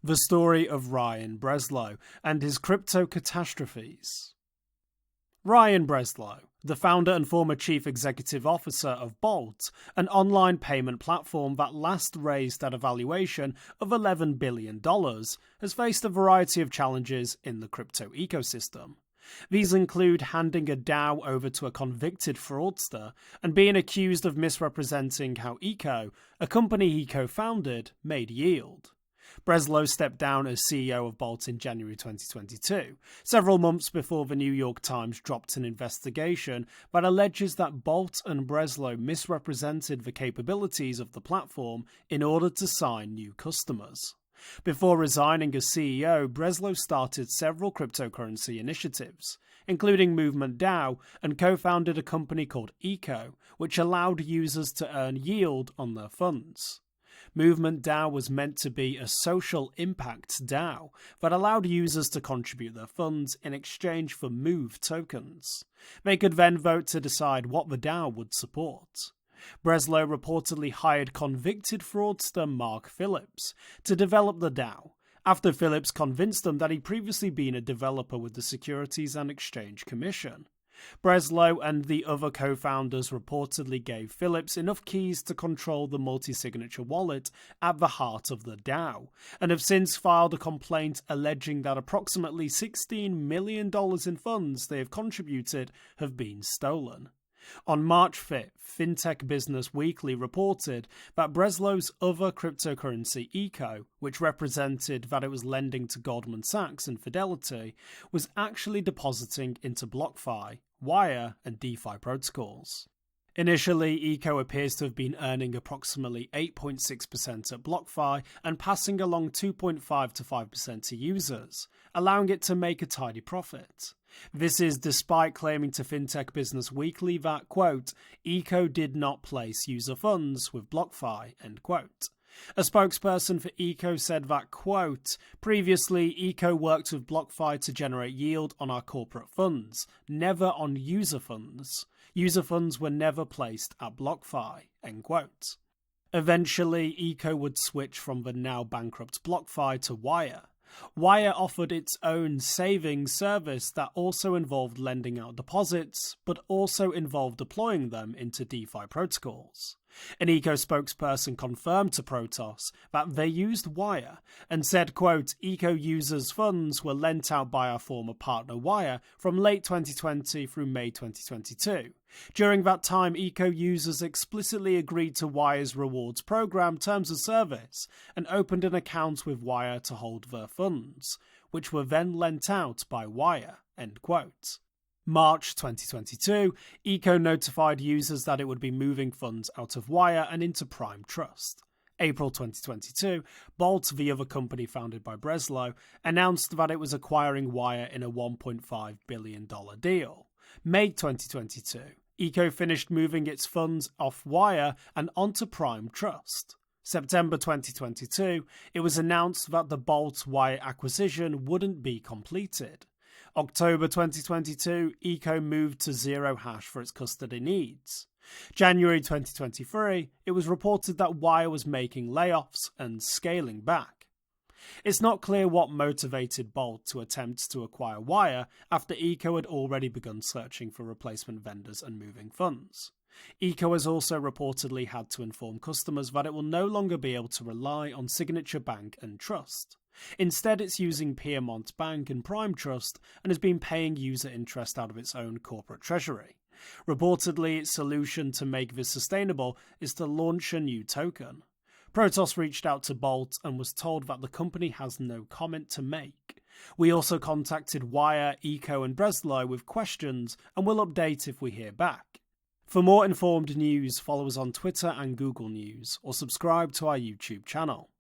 The story of Ryan Breslow and his crypto catastrophes. Ryan Breslow, the founder and former chief executive officer of Bolt, an online payment platform that last raised at a valuation of $11 billion, has faced a variety of challenges in the crypto ecosystem. These include handing a DAO over to a convicted fraudster and being accused of misrepresenting how Eco, a company he co-founded, made yield. Breslow stepped down as CEO of Bolt in January 2022, several months before the New York Times dropped an investigation that alleges that Bolt and Breslow misrepresented the capabilities of the platform in order to sign new customers. Before resigning as CEO, Breslow started several cryptocurrency initiatives, including Movement DAO, and co-founded a company called Eco, which allowed users to earn yield on their funds. Movement DAO was meant to be a social impact DAO that allowed users to contribute their funds in exchange for Move tokens. They could then vote to decide what the DAO would support. Breslow reportedly hired convicted fraudster Mark Phillips to develop the DAO, after Phillips convinced them that he'd previously been a developer with the Securities and Exchange Commission. Breslow and the other co-founders reportedly gave Phillips enough keys to control the multi-signature wallet at the heart of the DAO, and have since filed a complaint alleging that approximately $16 million in funds they have contributed have been stolen. On March 5th, Fintech Business Weekly reported that Breslow's other cryptocurrency Eco, which represented that it was lending to Goldman Sachs and Fidelity, was actually depositing into BlockFi, Wire, and DeFi protocols. Initially, Eco appears to have been earning approximately 8.6% at BlockFi and passing along 2.5 to 5% to users, allowing it to make a tidy profit. This is despite claiming to Fintech Business Weekly that, quote, Eco did not place user funds with BlockFi, end quote. A spokesperson for Eco said that, quote, previously Eco worked with BlockFi to generate yield on our corporate funds, never on user funds. User funds were never placed at BlockFi, end quote. Eventually, Eco would switch from the now bankrupt BlockFi to Wire. Wire offered its own savings service that also involved lending out deposits, but also involved deploying them into DeFi protocols. An Eco spokesperson confirmed to Protos that they used Wire and said, quote, Eco users' funds were lent out by our former partner Wire from late 2020 through May 2022. During that time, Eco users explicitly agreed to Wire's rewards program terms of service and opened an account with Wire to hold their funds, which were then lent out by Wire, end quote. March 2022, Eco notified users that it would be moving funds out of Wire and into Prime Trust. April 2022, Bolt, the other company founded by Breslow, announced that it was acquiring Wire in a $1.5 billion deal. May 2022, Eco finished moving its funds off Wire and onto Prime Trust. September 2022, it was announced that the Bolt Wire acquisition wouldn't be completed. October 2022, Eco moved to Zero Hash for its custody needs. January 2023, it was reported that Wire was making layoffs and scaling back. It's not clear what motivated Bolt to attempt to acquire Wire after Eco had already begun searching for replacement vendors and moving funds. Eco has also reportedly had to inform customers that it will no longer be able to rely on Signature Bank and Trust. Instead, it's using Piedmont Bank and Prime Trust and has been paying user interest out of its own corporate treasury. Reportedly, its solution to make this sustainable is to launch a new token. Protos reached out to Bolt and was told that the company has no comment to make. We also contacted Wire, Eco and Breslow with questions and will update if we hear back. For more informed news, follow us on Twitter and Google News or subscribe to our YouTube channel.